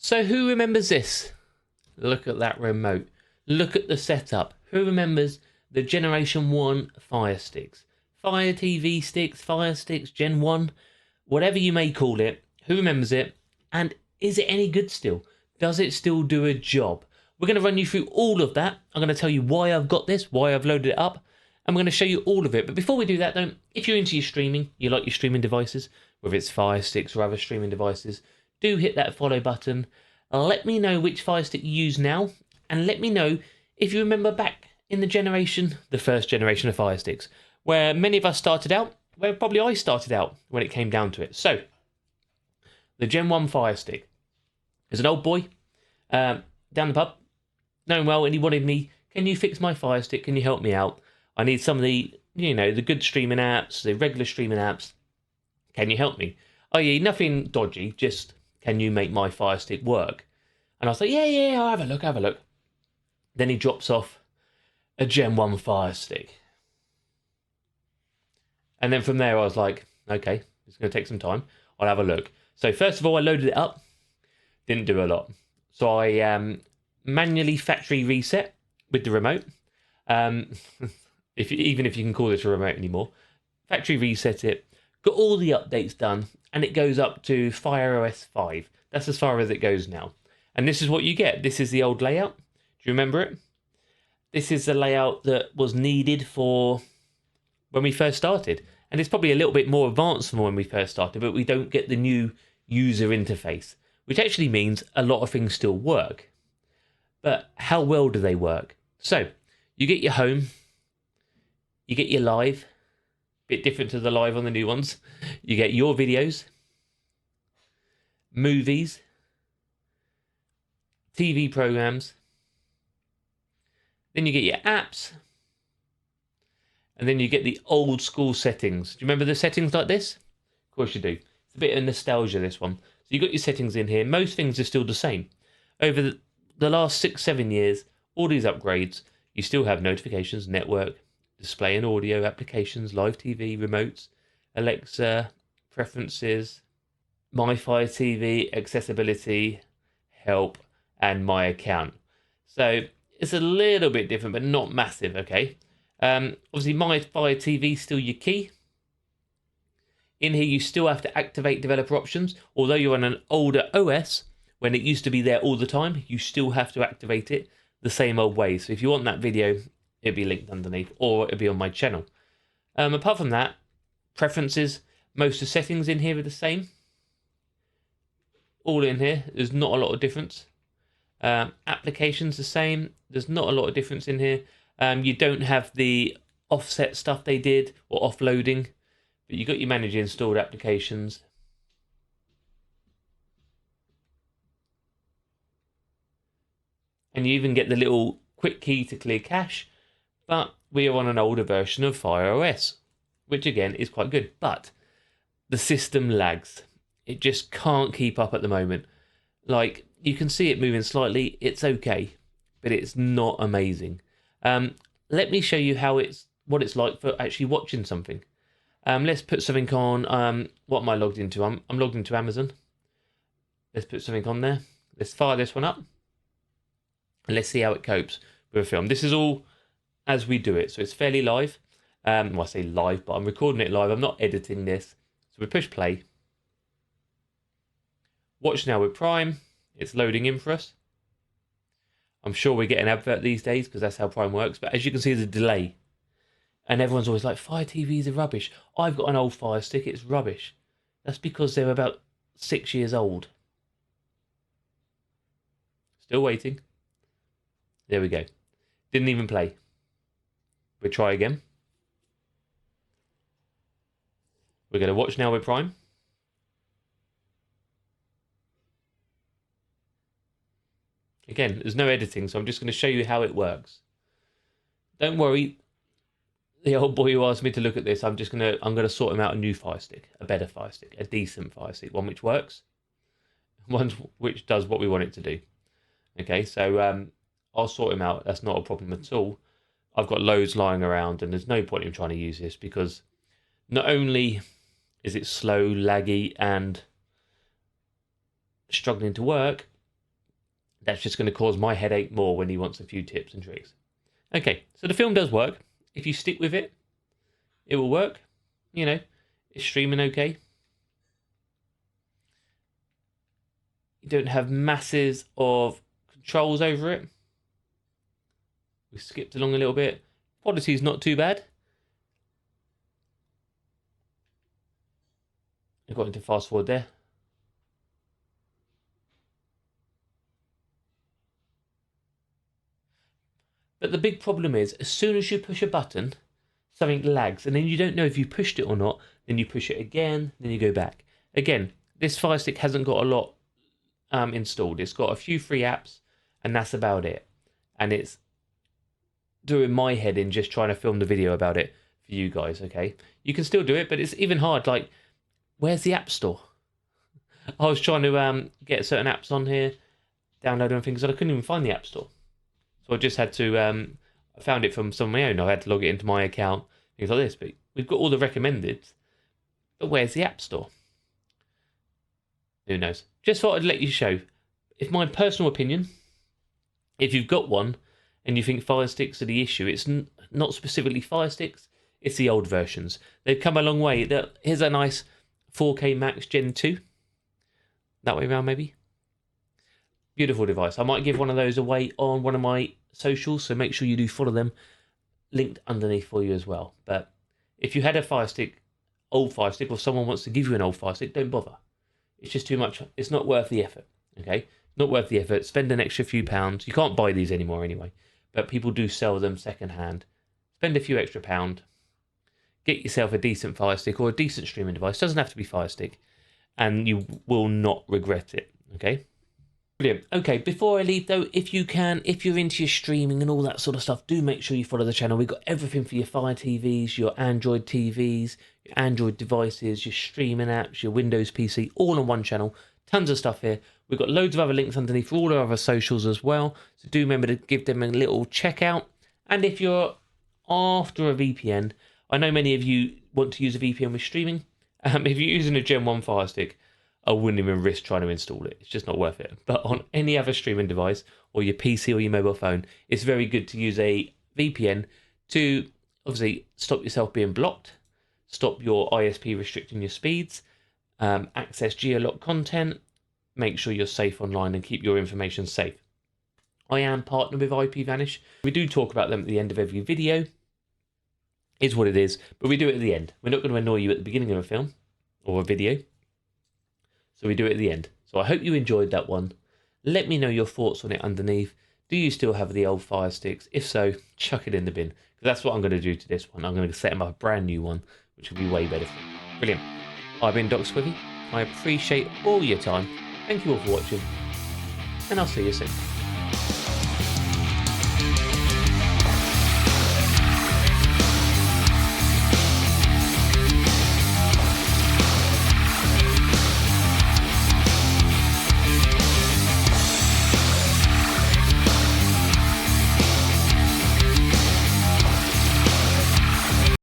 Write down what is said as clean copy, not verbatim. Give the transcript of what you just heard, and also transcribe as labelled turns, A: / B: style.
A: So who remembers this? Look at that remote. Look at the setup. Who remembers the Generation 1 Fire Sticks? Fire TV sticks, Fire Sticks, Gen 1, whatever you may call it. Who remembers it? And is it any good still? Does it still do a job? We're going to run you through all of that. I'm going to tell you why I've got this, why I've loaded it up. I'm going to show you all of it. But before we do that, though, if you're into your streaming, you like your streaming devices, whether it's Fire Sticks or other streaming devices, do hit that follow button. Let me know which Fire Stick you use now, and let me know if you remember back in the first generation of Fire Sticks, where many of us started out, where probably I started out when it came down to it. So, the Gen 1 Fire Stick is an old boy down the pub, knowing well, and he wanted me, can you fix my Fire Stick? Can you help me out? I need some of the, the good streaming apps, the regular streaming apps. Can you help me? Oh yeah, nothing dodgy, just can you make my Fire Stick work? And I was like, yeah, I'll have a look. Then he drops off a Gen 1 Fire Stick. And then from there I was like, okay, it's going to take some time. I'll have a look. So first of all, I loaded it up. Didn't do a lot. So I manually factory reset with the remote. Even if you can call this a remote anymore. Factory reset it. Got all the updates done. And it goes up to FireOS 5. That's as far as it goes now. And this is what you get. This is the old layout. Do you remember it? This is the layout that was needed for when we first started. And it's probably a little bit more advanced from when we first started, but we don't get the new user interface, which actually means a lot of things still work. But how well do they work? So, you get your home, you get your live, bit different to the live on the new ones. You get your videos, movies, TV programs, then you get your apps, and then you get the old school settings. Do you remember the settings like this? Of course you do. It's a bit of nostalgia, this one. So you got your settings in here. Most things are still the same. Over the last 6-7 years, all these upgrades, you still have notifications, network, display and audio, applications, live TV, remotes, Alexa, preferences, My Fire TV, accessibility, help, and my account. So it's a little bit different, but not massive, okay? Obviously, My Fire TV is still your key. In here, you still have to activate developer options. Although you're on an older OS, when it used to be there all the time, you still have to activate it the same old way. So if you want that video, it'll be linked underneath, or it'll be on my channel. Apart from that, preferences, most of the settings in here are the same. All in here, there's not a lot of difference. Applications the same, there's not a lot of difference in here. You don't have the offset stuff they did, or offloading, but you got your manage installed applications. And you even get the little quick key to clear cache, but we are on an older version of FireOS, which again is quite good, but the system lags. It just can't keep up at the moment. Like, you can see it moving slightly, it's okay, but it's not amazing. Let me show you what it's like for actually watching something. Let's put something on. What am I logged into? I'm logged into Amazon. Let's put something on there. Let's fire this one up. And let's see how it copes with a film. This is all as we do it, so it's fairly live. Well, I say live, but I'm recording it live. I'm not editing this. So we push play. Watch now with Prime. It's loading in for us. I'm sure we get an advert these days because that's how Prime works. But as you can see, there's a delay. And everyone's always like, Fire TVs are rubbish. I've got an old Fire Stick, it's rubbish. That's because they're about 6 years old. Still waiting. There we go. Didn't even play. We'll try again. We're going to watch now with Prime. Again, there's no editing, so I'm just going to show you how it works. Don't worry, the old boy who asked me to look at this, I'm going to sort him out a new Fire Stick, a better Fire Stick, a decent Fire Stick, one which works, one which does what we want it to do. Okay, so I'll sort him out. That's not a problem at all. I've got loads lying around, and there's no point in trying to use this because not only is it slow, laggy, and struggling to work, That's just going to cause my headache more when he wants a few tips and tricks. Okay, so the film does work. If you stick with it, it will work. You know, it's streaming okay. You don't have masses of controls over it. We skipped along a little bit. Quality's not too bad. I got into fast forward there. But the big problem is, as soon as you push a button, something lags, and then you don't know if you pushed it or not. Then you push it again, then you go back. Again, this Fire Stick hasn't got a lot installed. It's got a few free apps, and that's about it. And it's doing my head in just trying to film the video about it for you guys, okay? You can still do it, but it's even hard. Like, where's the App Store? I was trying to get certain apps on here, download them things, and I couldn't even find the App Store. So I just had to, I found it from some of my own. I had to log it into my account, things like this. But we've got all the recommended. But where's the App Store? Who knows? Just thought I'd let you show. If my personal opinion, if you've got one and you think Fire Sticks are the issue, it's not specifically Fire Sticks, it's the old versions. They've come a long way. Here's a nice 4K Max Gen 2. That way around, maybe. Beautiful device. I might give one of those away on one of my socials, so make sure you do follow them. Linked underneath for you as well. But if you had a Fire Stick, old Fire Stick, or someone wants to give you an old Fire Stick, don't bother. It's just too much. It's not worth the effort. Okay, not worth the effort. Spend an extra few pounds. You can't buy these anymore anyway, but people do sell them second hand. Spend a few extra pound. Get yourself a decent Fire Stick or a decent streaming device. Doesn't have to be Fire Stick, and you will not regret it. Okay. Brilliant. Okay, before I leave though, if you can, if you're into your streaming and all that sort of stuff, do make sure you follow the channel. We've got everything for your Fire TVs, your Android TVs, your Android devices, your streaming apps, your Windows PC, all on one channel. Tons of stuff here. We've got loads of other links underneath for all our other socials as well. So do remember to give them a little check out. And if you're after a VPN, I know many of you want to use a VPN with streaming. If you're using a Gen 1 Fire Stick, I wouldn't even risk trying to install it. It's just not worth it. But on any other streaming device or your PC or your mobile phone, it's very good to use a VPN to obviously stop yourself being blocked, stop your ISP restricting your speeds, access geolocked content, make sure you're safe online and keep your information safe. I am partnered with IPVanish. We do talk about them at the end of every video. Is what it is, but we do it at the end. We're not going to annoy you at the beginning of a film or a video. So we do it at the end. So I hope you enjoyed that one. Let me know your thoughts on it underneath. Do you still have the old Fire Sticks? If so, chuck it in the bin. Because that's what I'm going to do to this one. I'm going to set up a brand new one, which will be way better for you. Brilliant. I've been Doc Squivy. I appreciate all your time. Thank you all for watching. And I'll see you soon.